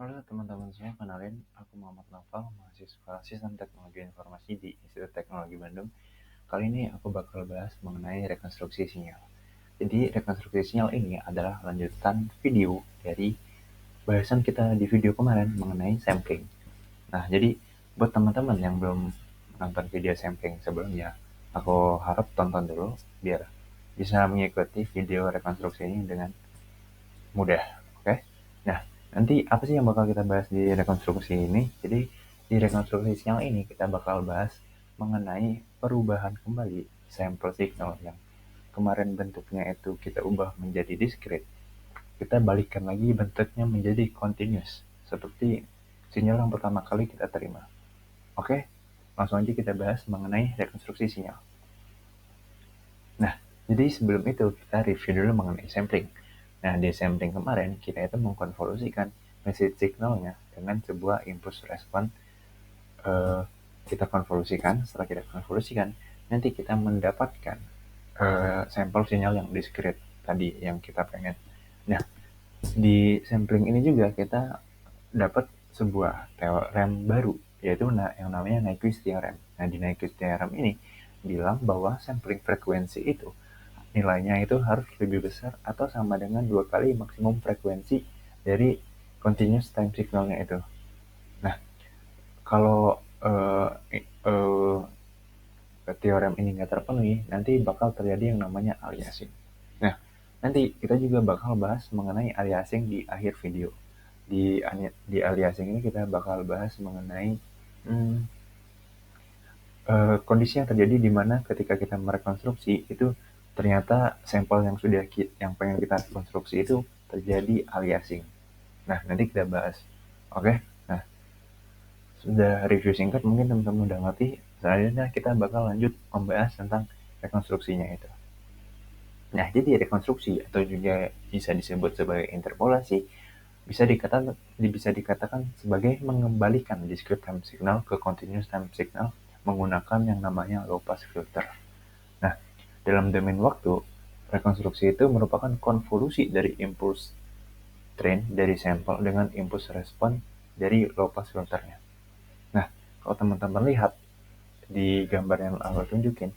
Halo teman-teman semua, kenalin aku Muhammad Naufal, mahasiswa Sistem Teknologi Informasi di Institut Teknologi Bandung. Kali ini aku bakal bahas mengenai rekonstruksi sinyal. Jadi rekonstruksi sinyal ini adalah lanjutan video dari bahasan kita di video kemarin mengenai sampling. Nah, jadi buat teman-teman yang belum nonton video sampling sebelumnya, aku harap tonton dulu biar bisa mengikuti video rekonstruksi ini dengan mudah. Oke. Nah, nanti apa sih yang bakal kita bahas di rekonstruksi ini? Jadi di rekonstruksi sinyal ini kita bakal bahas mengenai perubahan kembali sampel signal yang kemarin bentuknya itu kita ubah menjadi discrete. Kita balikkan lagi bentuknya menjadi continuous seperti sinyal yang pertama kali kita terima. Oke, langsung aja kita bahas mengenai rekonstruksi sinyal. Nah, jadi sebelum itu kita review dulu mengenai sampling. Nah, di sampling kemarin kita itu mengkonvolusikan message signalnya dengan sebuah impulse response. eh, kita konvolusikan, setelah kita konvolusikan, nanti kita mendapatkan sampel sinyal yang discrete tadi yang kita pengen. Nah, di sampling ini juga kita dapat sebuah teorem baru, yaitu yang namanya Nyquist theorem. Nah, di Nyquist theorem ini bilang bahwa sampling frekuensi itu nilainya itu harus lebih besar atau sama dengan 2 kali maksimum frekuensi dari continuous time signalnya itu. Nah, kalau teorem ini nggak terpenuhi, nanti bakal terjadi yang namanya aliasing. Nah, nanti kita juga bakal bahas mengenai aliasing di akhir video. Di aliasing ini kita bakal bahas mengenai hmm, kondisi yang terjadi di mana ketika kita merekonstruksi itu ternyata sampel yang pengen kita konstruksi itu terjadi aliasing. Nah, nanti kita bahas. Oke. Nah, sudah review singkat mungkin teman-teman udah ngerti. Selanjutnya kita bakal lanjut membahas tentang rekonstruksinya itu. Nah, jadi rekonstruksi atau juga bisa disebut sebagai interpolasi bisa dikatakan sebagai mengembalikan discrete time signal ke continuous time signal menggunakan yang namanya low pass filter. Nah, dalam domain waktu, rekonstruksi itu merupakan konvolusi dari impulse train dari sampel dengan impulse respon dari low pass filternya. Nah, kalau teman-teman lihat di gambar yang aku tunjukin,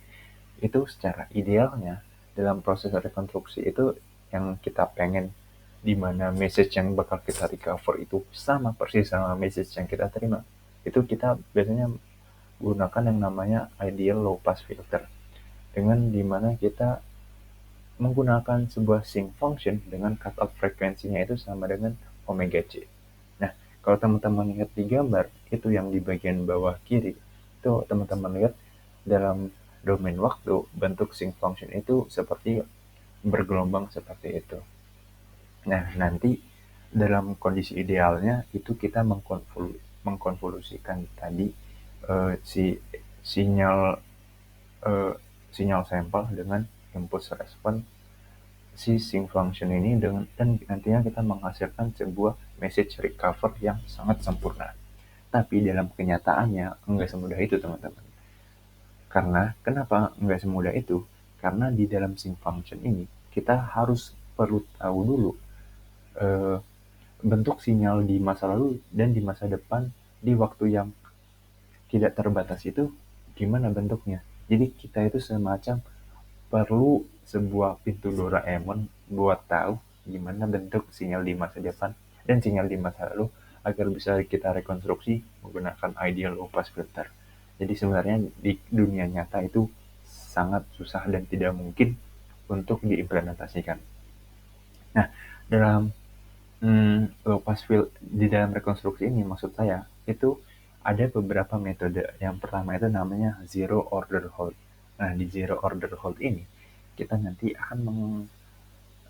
itu secara idealnya dalam proses rekonstruksi itu yang kita pengen di mana message yang bakal kita recover itu sama persis sama message yang kita terima. Itu kita biasanya gunakan yang namanya ideal low pass filter dengan dimana kita menggunakan sebuah sync function dengan cutoff frekuensinya itu sama dengan omega c. Nah, kalau teman-teman lihat di gambar itu yang di bagian bawah kiri, itu teman-teman lihat dalam domain waktu bentuk sync function itu seperti bergelombang seperti itu. Nah, nanti dalam kondisi idealnya itu kita mengkonvolusikan tadi si sinyal eh, sinyal sampel dengan impulse respon si sync function ini dan nantinya kita menghasilkan sebuah message recover yang sangat sempurna. Tapi dalam kenyataannya enggak semudah itu teman-teman. Karena kenapa enggak semudah itu? Karena di dalam sync function ini kita harus perlu tahu dulu eh, bentuk sinyal di masa lalu dan di masa depan di waktu yang tidak terbatas itu gimana bentuknya. Jadi kita itu semacam perlu sebuah pintu Doraemon buat tahu gimana bentuk sinyal di masa depan dan sinyal di masa lalu agar bisa kita rekonstruksi menggunakan ideal low pass filter. Jadi sebenarnya di dunia nyata itu sangat susah dan tidak mungkin untuk diimplementasikan. Nah, dalam low pass filter di dalam rekonstruksi ini maksud saya itu ada beberapa metode. Yang pertama itu namanya zero order hold. Nah, di zero order hold ini kita nanti akan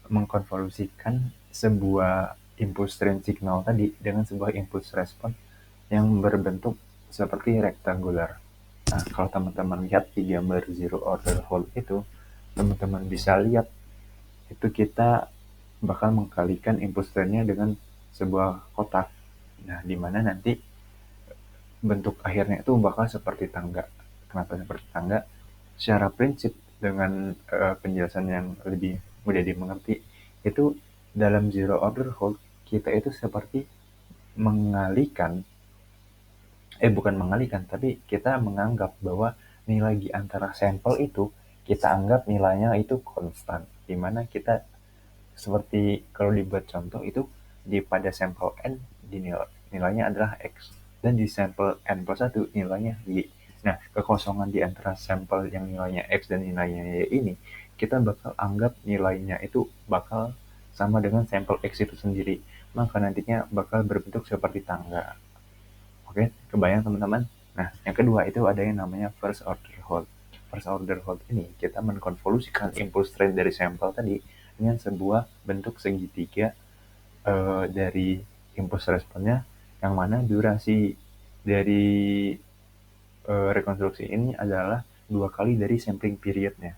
mengkonvolusikan sebuah impulse train signal tadi dengan sebuah impulse respon yang berbentuk seperti rektangular. Nah, kalau teman-teman lihat di gambar zero order hold itu, teman-teman bisa lihat itu kita bakal mengkalikan impulse trainnya dengan sebuah kotak. Nah, di mana nanti bentuk akhirnya itu bakal seperti tangga. Kenapa seperti tangga? Secara prinsip dengan penjelasan yang lebih mudah dimengerti, itu dalam zero order hold kita itu seperti bukan mengalihkan, tapi kita menganggap bahwa nilai di antara sampel itu, kita anggap nilainya itu konstan, di mana kita seperti kalau dibuat contoh itu pada sampel N nilainya adalah X, dan di sampel N plus 1 nilainya Y. Nah, kekosongan di antara sampel yang nilainya X dan nilainya Y ini, kita bakal anggap nilainya itu bakal sama dengan sampel X itu sendiri. Maka nantinya bakal berbentuk seperti tangga. Oke, kebayang teman-teman? Nah, yang kedua itu ada yang namanya first order hold. First order hold ini kita mengkonvolusikan impulse train dari sampel tadi dengan sebuah bentuk segitiga dari impulse responnya, yang mana durasi dari rekonstruksi ini adalah 2 kali dari sampling periodnya.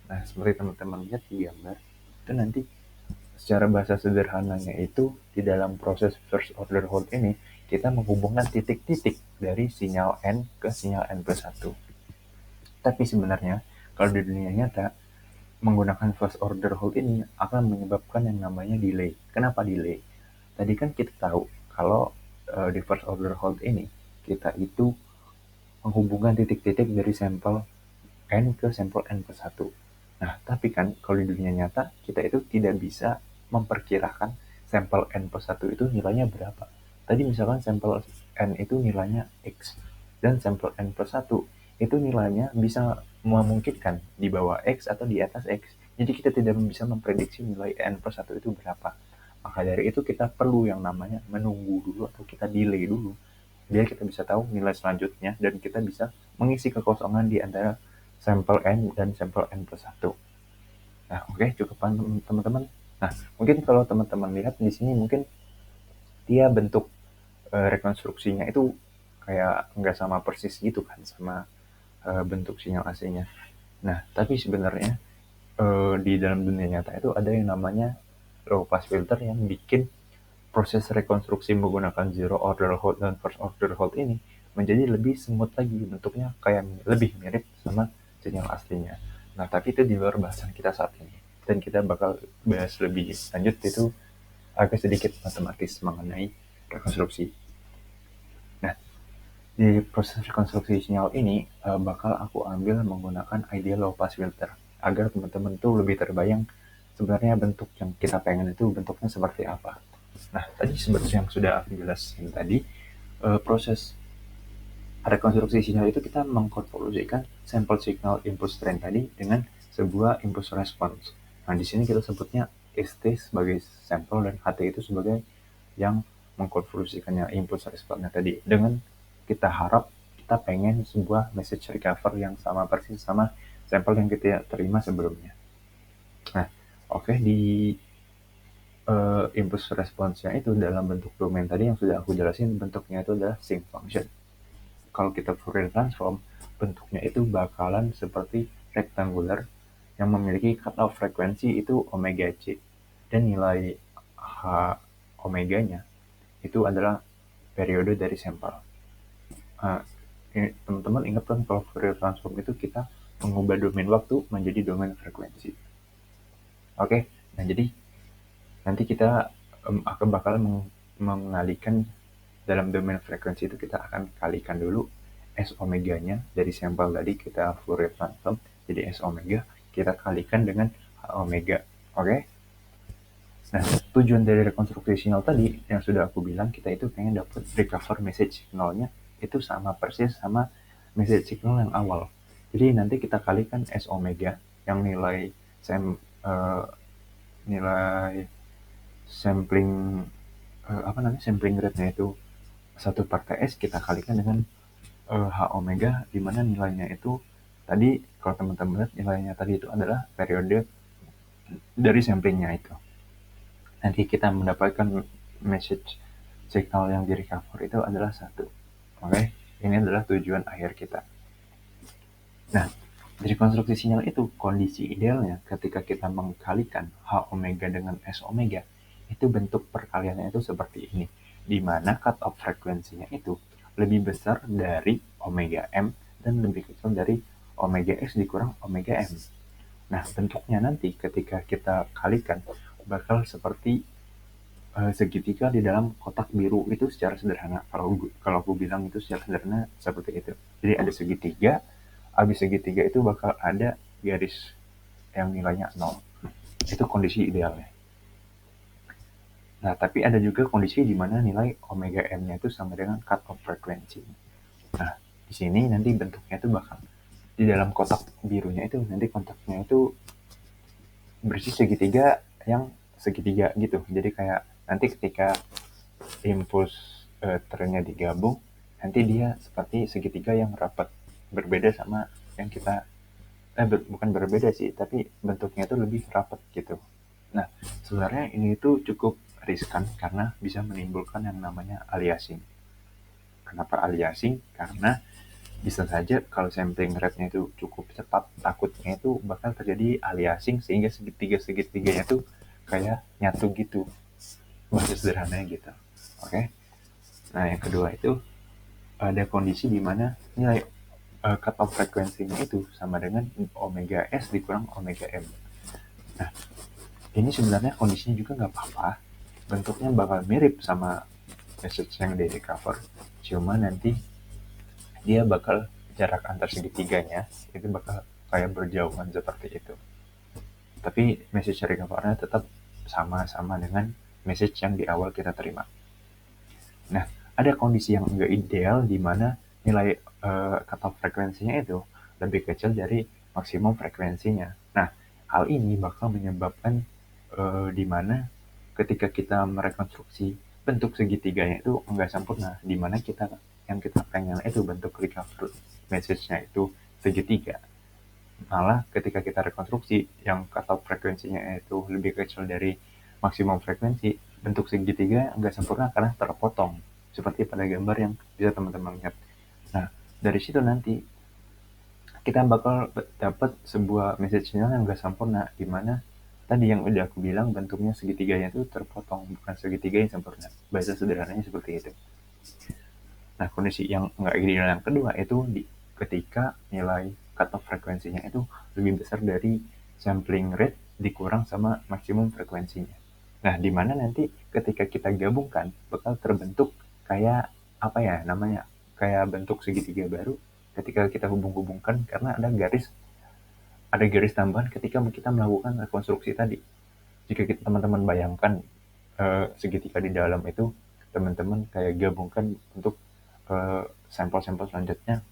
Nah, seperti teman-teman lihat di gambar, itu nanti secara bahasa sederhananya itu di dalam proses first order hold ini kita menghubungkan titik-titik dari sinyal N ke sinyal N plus 1. Tapi sebenarnya kalau di dunia nyata menggunakan first order hold ini akan menyebabkan yang namanya delay. Kenapa delay? Tadi kan kita tahu kalau di first order hold ini kita itu menghubungkan titik-titik dari sampel N ke sampel N plus 1. Nah, tapi kan kalau di dunia nyata, kita itu tidak bisa memperkirakan sampel N plus 1 itu nilainya berapa. Tadi misalkan sampel N itu nilainya X, dan sampel N plus 1 itu nilainya bisa memungkinkan di bawah X atau di atas X. Jadi kita tidak bisa memprediksi nilai N plus 1 itu berapa. Maka dari itu kita perlu yang namanya menunggu dulu atau kita delay dulu, biar kita bisa tahu nilai selanjutnya dan kita bisa mengisi kekosongan di antara sampel N dan sampel N plus 1. Nah, oke, cukupan teman-teman. Nah, mungkin kalau teman-teman lihat di sini mungkin dia bentuk rekonstruksinya itu kayak nggak sama persis gitu kan sama bentuk sinyal aslinya. Nah, tapi sebenarnya di dalam dunia nyata itu ada yang namanya low pass filter yang bikin proses rekonstruksi menggunakan zero order hold dan first order hold ini menjadi lebih smooth lagi, bentuknya kayak lebih mirip sama sinyal aslinya. Nah, tapi itu di luar bahasan kita saat ini, dan kita bakal bahas lebih lanjut itu agak sedikit matematis mengenai rekonstruksi. Nah, di proses rekonstruksi sinyal ini bakal aku ambil menggunakan ideal low pass filter agar teman-teman tuh lebih terbayang sebenarnya bentuk yang kita pengen itu bentuknya seperti apa. Nah, tadi seperti yang sudah aku jelasin tadi, proses rekonstruksi sinyal itu kita mengkonvolusikan sampel signal impulse train tadi dengan sebuah impulse response. Nah, di sini kita sebutnya ST sebagai sampel dan HT itu sebagai yang mengkonvolusikannya impulse response tadi. Dengan kita harap kita pengen sebuah message recover yang sama persis sama sampel yang kita terima sebelumnya. Nah, oke, di impulse response-nya itu dalam bentuk domain tadi yang sudah aku jelasin, bentuknya itu adalah sinc function. Kalau kita Fourier transform, bentuknya itu bakalan seperti rectangular yang memiliki cutoff frekuensi itu omega c, dan nilai h omeganya itu adalah periode dari sampel. Teman-teman ingat kan kalau Fourier transform itu kita mengubah domain waktu menjadi domain frekuensi. Oke, nah jadi nanti kita akan bakal mengalihkan dalam domain frekuensi itu, kita akan kalikan dulu S omeganya dari sampel tadi kita Fourier transform jadi S omega, kita kalikan dengan H omega. Oke? Nah, tujuan dari rekonstruksi signal tadi yang sudah aku bilang, kita itu pengen dapat recover message signalnya itu sama persis sama message signal yang awal. Jadi nanti kita kalikan S omega yang nilai sampling sampling rate-nya itu 1/TS, kita kalikan dengan H omega, di mana nilainya itu tadi kalau teman-teman lihat nilainya tadi itu adalah periode dari samplingnya itu. Nanti kita mendapatkan message signal yang di recover itu adalah 1. Oke, ini adalah tujuan akhir kita. Nah, dari konstruksi sinyal itu, kondisi idealnya ketika kita mengkalikan H omega dengan S omega, itu bentuk perkaliannya itu seperti ini, di mana cut-off frekuensinya itu lebih besar dari omega M dan lebih kecil dari omega X dikurang omega M. Nah, bentuknya nanti ketika kita kalikan bakal seperti segitiga di dalam kotak biru itu secara sederhana. Kalau aku bilang itu secara sederhana seperti itu. Jadi ada segitiga, habis segitiga itu bakal ada garis yang nilainya 0. Itu kondisi idealnya. Nah, tapi ada juga kondisi di mana nilai omega m-nya itu sama dengan cut off frequency. Nah, di sini nanti bentuknya itu bakal di dalam kotak birunya itu nanti kotaknya itu bersih segitiga yang segitiga gitu. Jadi kayak nanti ketika impuls trennya digabung, nanti dia seperti segitiga yang rapat, berbeda sama yang kita bukan berbeda sih, tapi bentuknya itu lebih rapat gitu. Nah, sebenarnya ini itu cukup riskan karena bisa menimbulkan yang namanya aliasing. Kenapa aliasing? Karena bisa saja kalau sampling rate-nya itu cukup cepat, takutnya itu bakal terjadi aliasing sehingga segitiga-segitiganya tuh kayak nyatu gitu. Bahasa sederhananya gitu. Oke. Nah, yang kedua itu ada kondisi di mana nilai cut-off frekuensinya itu sama dengan omega S dikurang omega M. Nah, ini sebenarnya kondisinya juga nggak apa-apa. Bentuknya bakal mirip sama message yang di recover. Cuma nanti dia bakal jarak antar segitiganya itu bakal kayak berjauhan seperti itu. Tapi message recovernya tetap sama-sama dengan message yang di awal kita terima. Nah, ada kondisi yang enggak ideal di mana nilai cutoff frekuensinya itu lebih kecil dari maksimum frekuensinya. Nah, hal ini bakal menyebabkan di mana ketika kita merekonstruksi bentuk segitiganya itu enggak sempurna, di mana yang kita pengen itu bentuk recover message-nya itu segitiga. Malah ketika kita rekonstruksi yang cutoff frekuensinya itu lebih kecil dari maksimum frekuensi, bentuk segitiga enggak sempurna karena terpotong seperti pada gambar yang bisa teman-teman lihat. Nah, dari situ nanti kita bakal dapat sebuah message sinyal yang enggak sempurna, di mana tadi yang udah aku bilang bentuknya segitiganya itu terpotong, bukan segitiga yang sempurna. Bahasa sederhananya seperti itu. Nah, kondisi yang enggak ideal yang kedua itu ketika nilai cutoff frekuensinya itu lebih besar dari sampling rate dikurang sama maksimum frekuensinya. Nah, di mana nanti ketika kita gabungkan bakal terbentuk kayak apa ya namanya? Kayak bentuk segitiga baru ketika kita hubung-hubungkan karena ada garis tambahan ketika kita melakukan rekonstruksi tadi. Jika kita teman-teman bayangkan segitiga di dalam itu teman-teman kayak gabungkan untuk sampel-sampel selanjutnya,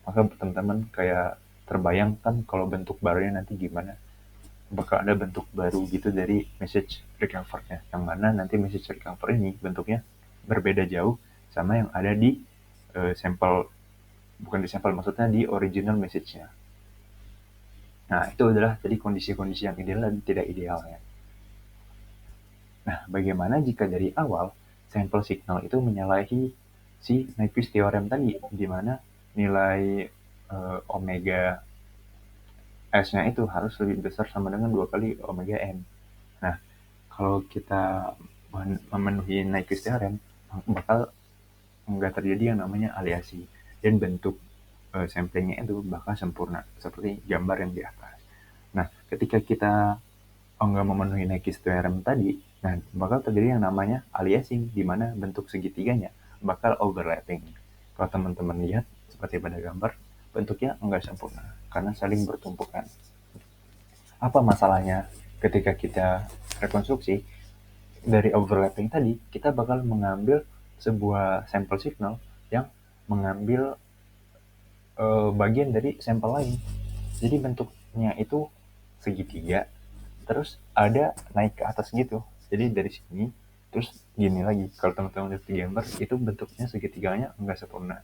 maka teman-teman kayak terbayangkan kalau bentuk barunya nanti gimana, bakal ada bentuk baru gitu dari message recover-nya, yang mana nanti message recover ini bentuknya berbeda jauh sama yang ada di sampel, bukan di sampel, maksudnya di original message-nya. Nah, itu adalah jadi kondisi-kondisi yang ideal dan tidak ideal ya. Nah, bagaimana jika dari awal sampel signal itu menyalahi si Nyquist theorem tadi, di mana nilai omega S-nya itu harus lebih besar sama dengan 2 kali omega M. Nah, kalau kita memenuhi Nyquist theorem, bakal nggak terjadi yang namanya aliasi, dan bentuk samplingnya itu bakal sempurna, seperti gambar yang di atas. Nah, ketika kita nggak memenuhi Nyquist theorem tadi, nah bakal terjadi yang namanya aliasing, di mana bentuk segitiganya bakal overlapping. Kalau teman-teman lihat seperti pada gambar, bentuknya nggak sempurna karena saling bertumpukan. Apa masalahnya ketika kita rekonstruksi dari overlapping tadi, kita bakal mengambil sebuah sampel signal yang mengambil bagian dari sampel lain. Jadi bentuknya itu segitiga, terus ada naik ke atas gitu. Jadi dari sini terus gini lagi, kalau teman-teman lihat di gambar itu bentuknya segitiganya nggak sempurna.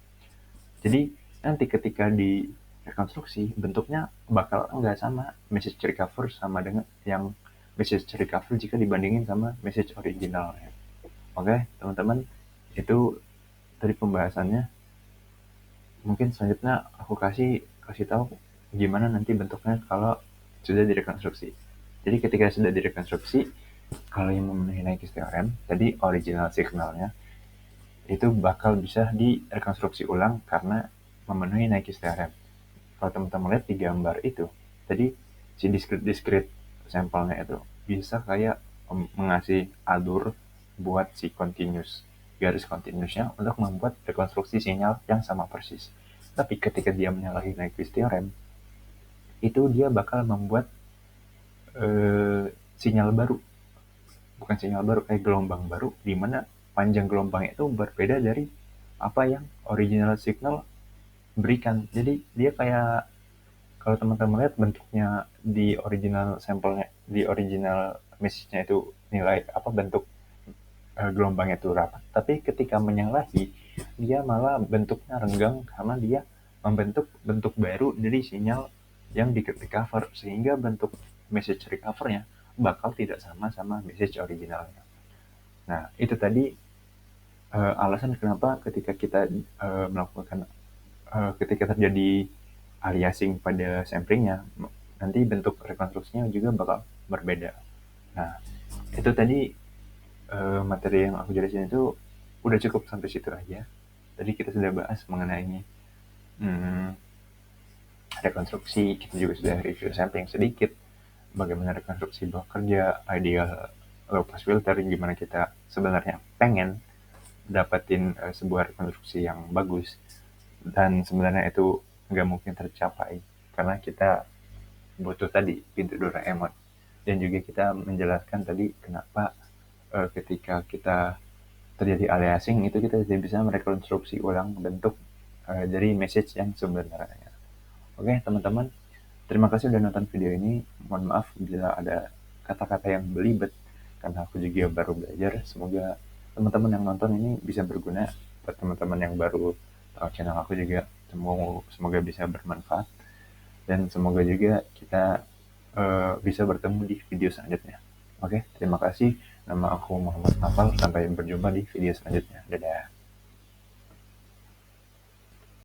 Jadi nanti ketika di rekonstruksi bentuknya bakal nggak sama message recover sama dengan yang message recover jika dibandingin sama message original ya. Oke teman-teman, itu tadi pembahasannya. Mungkin selanjutnya aku kasih tahu gimana nanti bentuknya kalau sudah direkonstruksi. Jadi ketika sudah direkonstruksi, kalau yang memenuhi Nyquist theorem, tadi original signalnya itu bakal bisa direkonstruksi ulang karena memenuhi Nyquist theorem. Kalau teman-teman lihat di gambar itu, tadi si discrete sampelnya itu bisa kayak mengasih alur buat si garis continuousnya untuk membuat rekonstruksi sinyal yang sama persis. Tapi ketika dia menyalahi Nyquist theorem, itu dia bakal membuat sinyal baru, bukan sinyal baru, kayak gelombang baru, di mana panjang gelombang itu berbeda dari apa yang original signal berikan. Jadi dia kayak, kalau teman-teman lihat bentuknya di original sampelnya, di original message-nya itu nilai apa, bentuk gelombangnya itu rapat, tapi ketika menyalahi dia malah bentuknya renggang karena dia membentuk bentuk baru dari sinyal yang di recover, sehingga bentuk message recovernya bakal tidak sama message originalnya. Nah, itu tadi alasan kenapa ketika kita melakukan ketika terjadi aliasing pada samplingnya, nanti bentuk rekonstruksinya juga bakal berbeda. Nah, itu tadi materi yang aku jelasin itu udah cukup sampai situ aja. Tadi kita sudah bahas mengenai rekonstruksi, kita juga sudah review sampling sedikit, bagaimana rekonstruksi bekerja, ideal low pass filter, gimana kita sebenarnya pengen dapetin sebuah rekonstruksi yang bagus, dan sebenarnya itu nggak mungkin tercapai karena kita butuh tadi pintu Doraemon. Dan juga kita menjelaskan tadi kenapa ketika kita terjadi aliasing itu kita tidak bisa merekonstruksi ulang bentuk dari message yang sebenarnya. Oke teman-teman, terima kasih sudah nonton video ini. Mohon maaf bila ada kata-kata yang belibet karena aku juga baru belajar. Semoga teman-teman yang nonton ini bisa berguna. Buat teman-teman yang baru tahu channel aku juga, semoga bisa bermanfaat, dan semoga juga kita bisa bertemu di video selanjutnya. Oke, terima kasih. Nama aku Muhammad Nafal. Sampai berjumpa di video selanjutnya. Dadah.